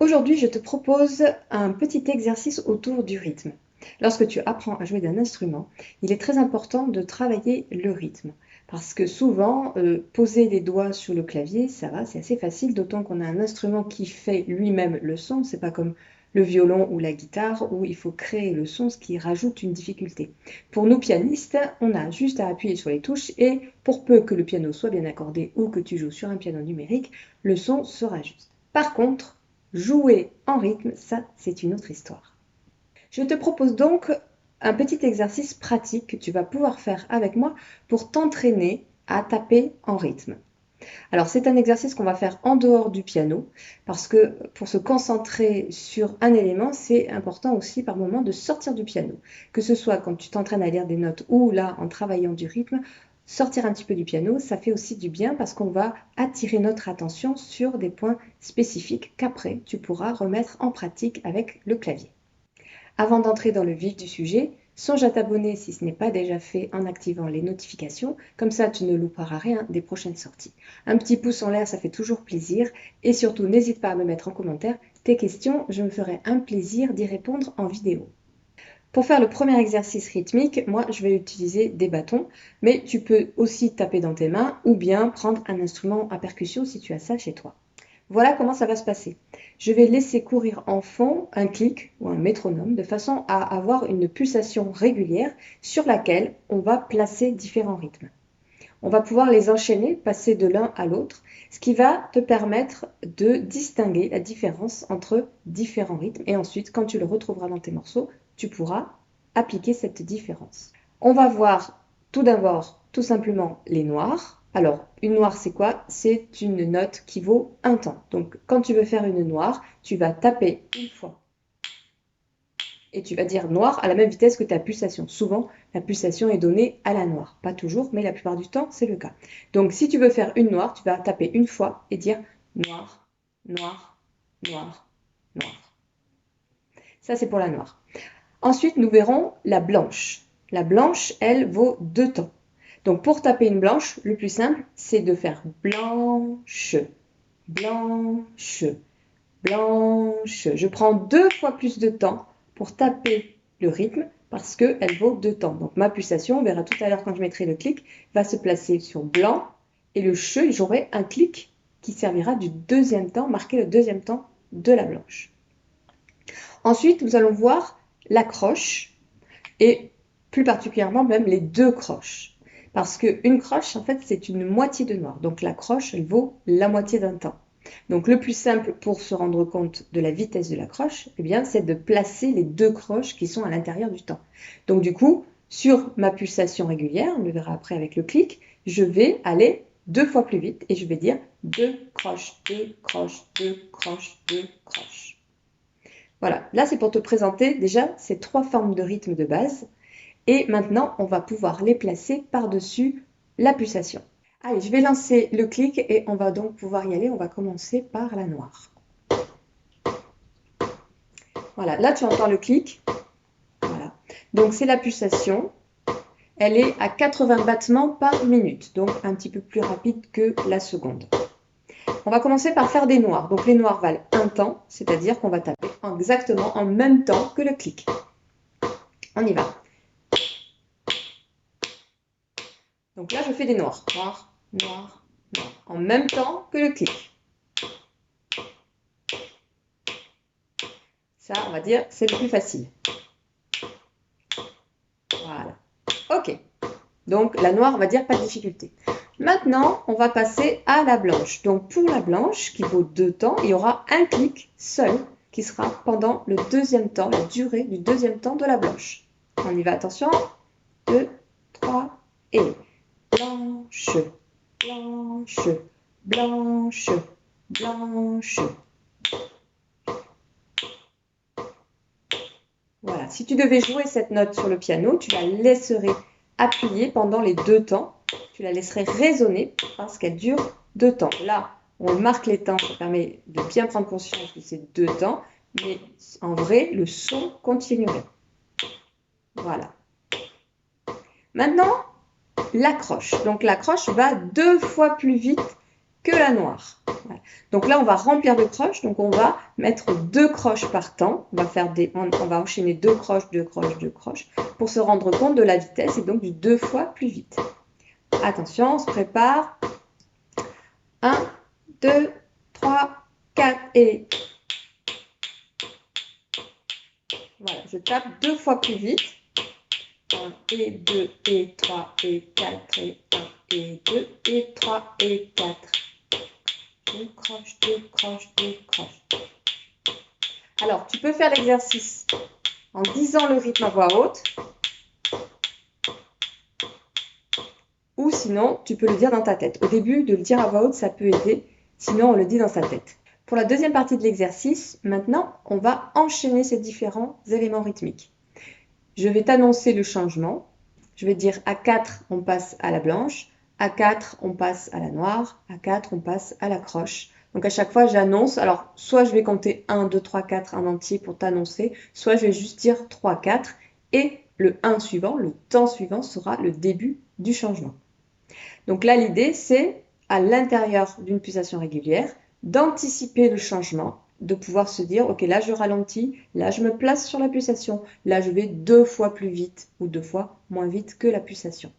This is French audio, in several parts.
Aujourd'hui, je te propose un petit exercice autour du rythme. Lorsque tu apprends à jouer d'un instrument, il est très important de travailler le rythme. Parce que souvent, poser les doigts sur le clavier, ça va, c'est assez facile, d'autant qu'on a un instrument qui fait lui-même le son. C'est pas comme le violon ou la guitare où il faut créer le son, ce qui rajoute une difficulté. Pour nous pianistes, on a juste à appuyer sur les touches et pour peu que le piano soit bien accordé ou que tu joues sur un piano numérique, le son sera juste. Par contre, jouer en rythme, ça, c'est une autre histoire. Je te propose donc un petit exercice pratique que tu vas pouvoir faire avec moi pour t'entraîner à taper en rythme. Alors, c'est un exercice qu'on va faire en dehors du piano parce que pour se concentrer sur un élément, c'est important aussi par moment de sortir du piano. Que ce soit quand tu t'entraînes à lire des notes ou là en travaillant du rythme, sortir un petit peu du piano, ça fait aussi du bien parce qu'on va attirer notre attention sur des points spécifiques qu'après tu pourras remettre en pratique avec le clavier. Avant d'entrer dans le vif du sujet, songe à t'abonner si ce n'est pas déjà fait en activant les notifications, comme ça tu ne louperas rien des prochaines sorties. Un petit pouce en l'air, ça fait toujours plaisir et surtout n'hésite pas à me mettre en commentaire tes questions, je me ferai un plaisir d'y répondre en vidéo. Pour faire le premier exercice rythmique, moi je vais utiliser des bâtons, mais tu peux aussi taper dans tes mains ou bien prendre un instrument à percussion si tu as ça chez toi. Voilà comment ça va se passer. Je vais laisser courir en fond un clic ou un métronome de façon à avoir une pulsation régulière sur laquelle on va placer différents rythmes. On va pouvoir les enchaîner, passer de l'un à l'autre, ce qui va te permettre de distinguer la différence entre différents rythmes. Et ensuite, quand tu le retrouveras dans tes morceaux, tu pourras appliquer cette différence. On va voir tout d'abord tout simplement les noirs. Alors, une noire, c'est quoi? C'est une note qui vaut un temps. Donc, quand tu veux faire une noire, tu vas taper une fois et tu vas dire noir à la même vitesse que ta pulsation. Souvent, la pulsation est donnée à la noire. Pas toujours, mais la plupart du temps, c'est le cas. Donc, si tu veux faire une noire, tu vas taper une fois et dire noir, noir, noir, noir. Ça, c'est pour la noire. Ensuite, nous verrons la blanche. La blanche, elle, vaut deux temps. Donc, pour taper une blanche, le plus simple, c'est de faire blanche, blanche, blanche. Je prends deux fois plus de temps pour taper le rythme parce qu'elle vaut deux temps. Donc, ma pulsation, on verra tout à l'heure quand je mettrai le clic, va se placer sur blanc et le che, j'aurai un clic qui servira du deuxième temps, marquer le deuxième temps de la blanche. Ensuite, nous allons voir la croche et plus particulièrement même les deux croches. Parce qu'une croche, en fait, c'est une moitié de noir. Donc la croche, elle vaut la moitié d'un temps. Donc le plus simple pour se rendre compte de la vitesse de la croche, eh bien, c'est de placer les deux croches qui sont à l'intérieur du temps. Donc du coup, sur ma pulsation régulière, on le verra après avec le clic, je vais aller deux fois plus vite et je vais dire deux croches, deux croches, deux croches, deux croches. Voilà, là c'est pour te présenter déjà ces trois formes de rythme de base. Et maintenant, on va pouvoir les placer par-dessus la pulsation. Allez, je vais lancer le clic et on va donc pouvoir y aller. On va commencer par la noire. Voilà, là tu entends le clic. Voilà. Donc c'est la pulsation. Elle est à 80 battements par minute, donc un petit peu plus rapide que la seconde. On va commencer par faire des noirs. Donc les noirs valent un temps, c'est-à-dire qu'on va taper exactement en même temps que le clic. On y va. Donc là, je fais des noirs. Noir, noir, noir. En même temps que le clic. Ça, on va dire, c'est le plus facile. Voilà. OK. Donc, la noire, on va dire, pas de difficulté. Maintenant, on va passer à la blanche. Donc, pour la blanche, qui vaut deux temps, il y aura un clic seul qui sera pendant le deuxième temps, la durée du deuxième temps de la blanche. On y va, attention. 2, 3 et blanche, blanche, blanche, blanche. Voilà, si tu devais jouer cette note sur le piano, tu la laisserais appuyer pendant les deux temps. Tu la laisserais résonner parce qu'elle dure deux temps. Là, on marque les temps, ça permet de bien prendre conscience que c'est deux temps, mais en vrai, le son continuerait. Voilà. Maintenant, l'accroche. Donc l'accroche va deux fois plus vite que la noire. Voilà. Donc là, on va remplir de croches. Donc on va mettre 2 croches par temps. On va enchaîner 2 croches, 2 croches, 2 croches pour se rendre compte de la vitesse et donc du 2 fois plus vite. Attention, on se prépare. 1, 2, 3, 4 et... Voilà, je tape 2 fois plus vite. 1 et 2 et 3 et 4 et 1 et 2 et 3 et 4. 2 croches, 2 croches, 2 croches. Alors, tu peux faire l'exercice en disant le rythme à voix haute. Ou sinon, tu peux le dire dans ta tête. Au début, de le dire à voix haute, ça peut aider. Sinon, on le dit dans sa tête. Pour la deuxième partie de l'exercice, maintenant, on va enchaîner ces différents éléments rythmiques. Je vais t'annoncer le changement. Je vais dire à 4, on passe à la blanche. À 4, on passe à la noire. À 4, on passe à la croche. Donc à chaque fois, j'annonce. Alors, soit je vais compter 1, 2, 3, 4 en entier pour t'annoncer, soit je vais juste dire 3, 4. Et le 1 suivant, le temps suivant, sera le début du changement. Donc là, l'idée, c'est, à l'intérieur d'une pulsation régulière, d'anticiper le changement, de pouvoir se dire, ok, là je ralentis, là je me place sur la pulsation, là je vais 2 fois plus vite ou 2 fois moins vite que la pulsation.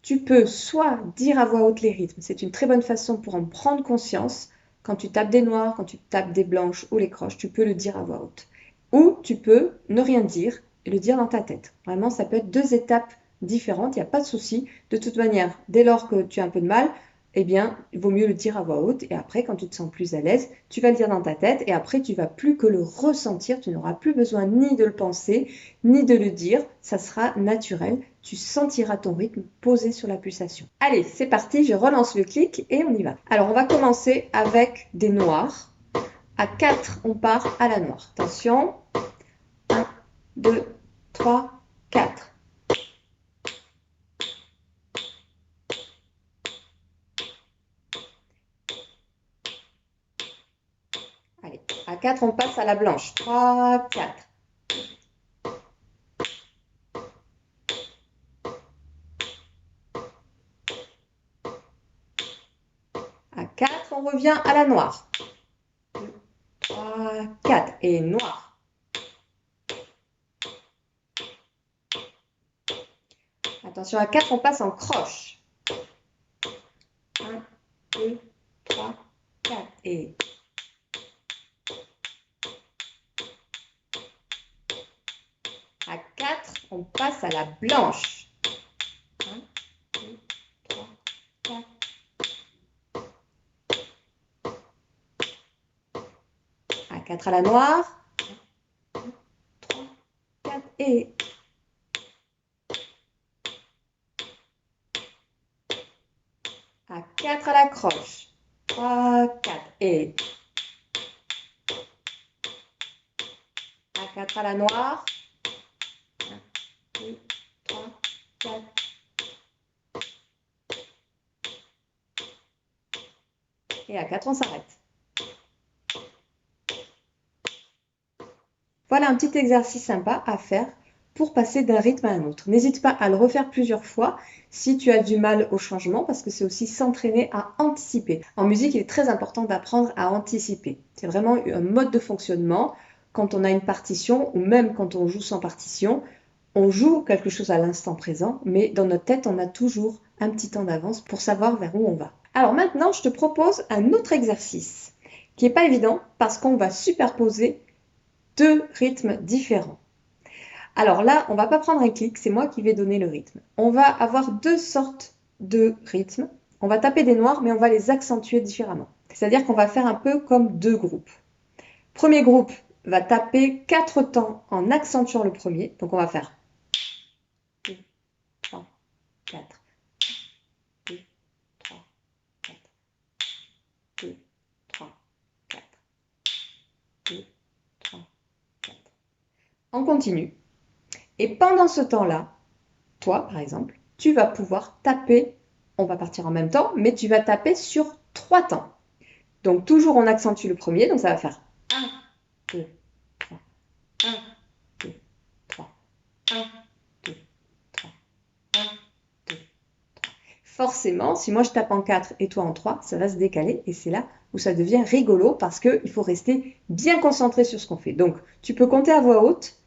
Tu peux soit dire à voix haute les rythmes, c'est une très bonne façon pour en prendre conscience. Quand tu tapes des noirs, quand tu tapes des blanches ou les croches, tu peux le dire à voix haute. Ou tu peux ne rien dire et le dire dans ta tête. Vraiment, ça peut être 2 étapes différentes, il n'y a pas de souci. De toute manière, dès lors que tu as un peu de mal, eh bien, il vaut mieux le dire à voix haute. Et après, quand tu te sens plus à l'aise, tu vas le dire dans ta tête. Et après, tu vas plus que le ressentir. Tu n'auras plus besoin ni de le penser, ni de le dire. Ça sera naturel. Tu sentiras ton rythme posé sur la pulsation. Allez, c'est parti. Je relance le clic et on y va. Alors, on va commencer avec des noirs. À 4, on part à la noire. Attention. 1, 2, 3, 4. Allez, à 4, on passe à la blanche. 3, 4. À 4, on revient à la noire. 2, 3, 4. Et noir. Attention, à 4, on passe en croche. 1, 2, 3, 4. Et à 4, on passe à la blanche. 1, 2, 3, 4. À 4 à la noire. 1, 2, 3, 4. Et à 4 à la croche. 3, 4. Et à 4 à la noire. 1, 2, 3, 4. Et à 4, on s'arrête. Voilà un petit exercice sympa à faire pour passer d'un rythme à un autre. N'hésite pas à le refaire plusieurs fois si tu as du mal au changement parce que c'est aussi s'entraîner à anticiper. En musique, il est très important d'apprendre à anticiper. C'est vraiment un mode de fonctionnement. Quand on a une partition ou même quand on joue sans partition, on joue quelque chose à l'instant présent, mais dans notre tête, on a toujours un petit temps d'avance pour savoir vers où on va. Alors maintenant, je te propose un autre exercice qui n'est pas évident parce qu'on va superposer 2 rythmes différents. Alors là, on ne va pas prendre un clic, c'est moi qui vais donner le rythme. On va avoir 2 sortes de rythmes. On va taper des noirs, mais on va les accentuer différemment. C'est-à-dire qu'on va faire un peu comme 2 groupes. Premier groupe va taper 4 temps en accentuant le premier. Donc on va faire 2, 3, 4, 2, 3, 4, 2, 3, 4, 2, 3, 4. On continue. Et pendant ce temps-là, toi, par exemple, tu vas pouvoir taper, on va partir en même temps, mais tu vas taper sur 3 temps. Donc, toujours on accentue le premier, donc ça va faire 1, 2, 3, 1, 2, 3, 1, 2, 3, 1, 2, 3. Il forcément, si moi je tape en 4 et toi en 3, ça va se décaler et c'est là où ça devient rigolo parce qu'il faut rester bien concentré sur ce qu'on fait. Donc, tu peux compter à voix haute.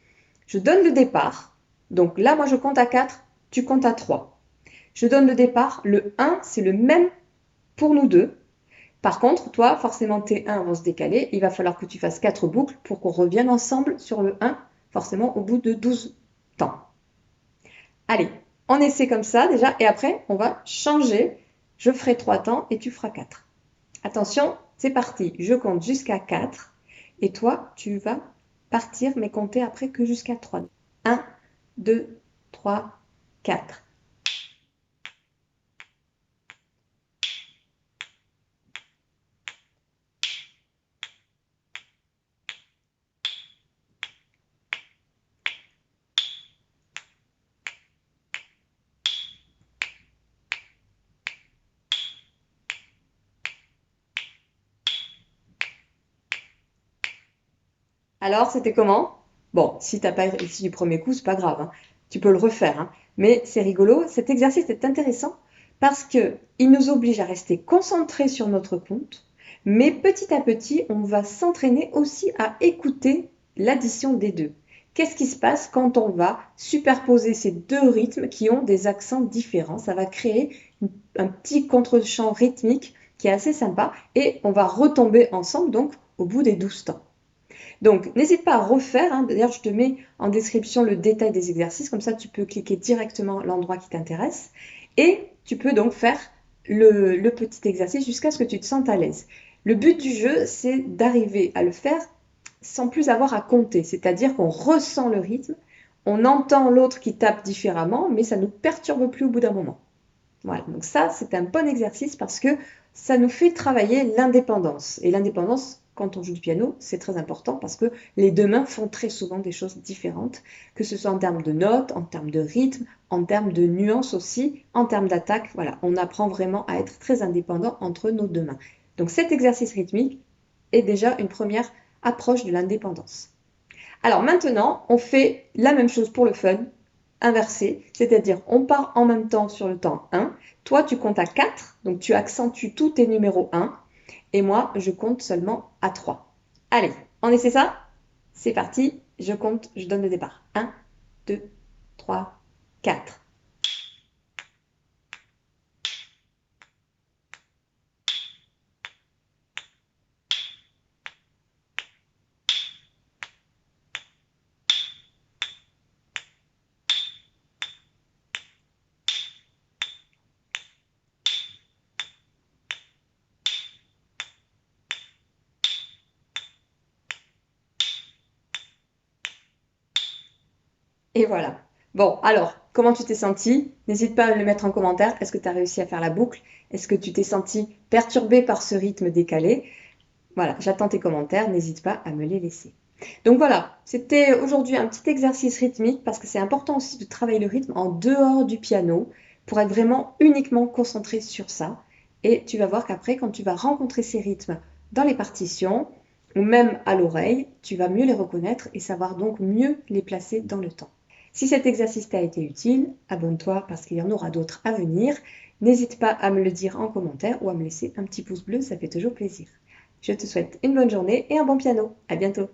Je donne le départ. Donc là, moi je compte à 4, tu comptes à 3. Je donne le départ. Le 1, c'est le même pour nous deux. Par contre, toi, forcément, tes 1 vont se décaler. Il va falloir que tu fasses 4 boucles pour qu'on revienne ensemble sur le 1, forcément au bout de 12 temps. Allez, on essaie comme ça déjà et après, on va changer. Je ferai 3 temps et tu feras 4. Attention, c'est parti. Je compte jusqu'à 4 et toi, tu vas partir mais compter après que jusqu'à 3. 1, 2, 3, 4. Alors, c'était comment? Bon, si t'as pas réussi du premier coup, c'est pas grave, hein. Tu peux le refaire, hein. Mais c'est rigolo. Cet exercice est intéressant parce que il nous oblige à rester concentrés sur notre compte, mais petit à petit, on va s'entraîner aussi à écouter l'addition des deux. Qu'est-ce qui se passe quand on va superposer ces deux rythmes qui ont des accents différents? Ça va créer un petit contre-champ rythmique qui est assez sympa et on va retomber ensemble donc au bout des 12 temps. Donc, n'hésite pas à refaire, hein. D'ailleurs, je te mets en description le détail des exercices, comme ça tu peux cliquer directement l'endroit qui t'intéresse. Et tu peux donc faire le petit exercice jusqu'à ce que tu te sentes à l'aise. Le but du jeu, c'est d'arriver à le faire sans plus avoir à compter, c'est-à-dire qu'on ressent le rythme, on entend l'autre qui tape différemment, mais ça ne nous perturbe plus au bout d'un moment. Voilà, donc ça, c'est un bon exercice parce que ça nous fait travailler l'indépendance. Et l'indépendance, quand on joue du piano, c'est très important parce que les deux mains font très souvent des choses différentes, que ce soit en termes de notes, en termes de rythme, en termes de nuances aussi, en termes d'attaque. Voilà, on apprend vraiment à être très indépendant entre nos deux mains. Donc cet exercice rythmique est déjà une première approche de l'indépendance. Alors maintenant, on fait la même chose pour le fun, inversé, c'est-à-dire on part en même temps sur le temps 1. Toi, tu comptes à 4, donc tu accentues tous tes numéros 1, et moi, je compte seulement à 3. Allez, on essaie ça? C'est parti, je compte, je donne le départ. 1, 2, 3, 4. Et voilà. Bon, alors, comment tu t'es senti? N'hésite pas à me le mettre en commentaire. Est-ce que tu as réussi à faire la boucle? Est-ce que tu t'es senti perturbé par ce rythme décalé? Voilà, j'attends tes commentaires, n'hésite pas à me les laisser. Donc voilà, c'était aujourd'hui un petit exercice rythmique parce que c'est important aussi de travailler le rythme en dehors du piano pour être vraiment uniquement concentré sur ça. Et tu vas voir qu'après, quand tu vas rencontrer ces rythmes dans les partitions ou même à l'oreille, tu vas mieux les reconnaître et savoir donc mieux les placer dans le temps. Si cet exercice t'a été utile, abonne-toi parce qu'il y en aura d'autres à venir. N'hésite pas à me le dire en commentaire ou à me laisser un petit pouce bleu, ça fait toujours plaisir. Je te souhaite une bonne journée et un bon piano. À bientôt.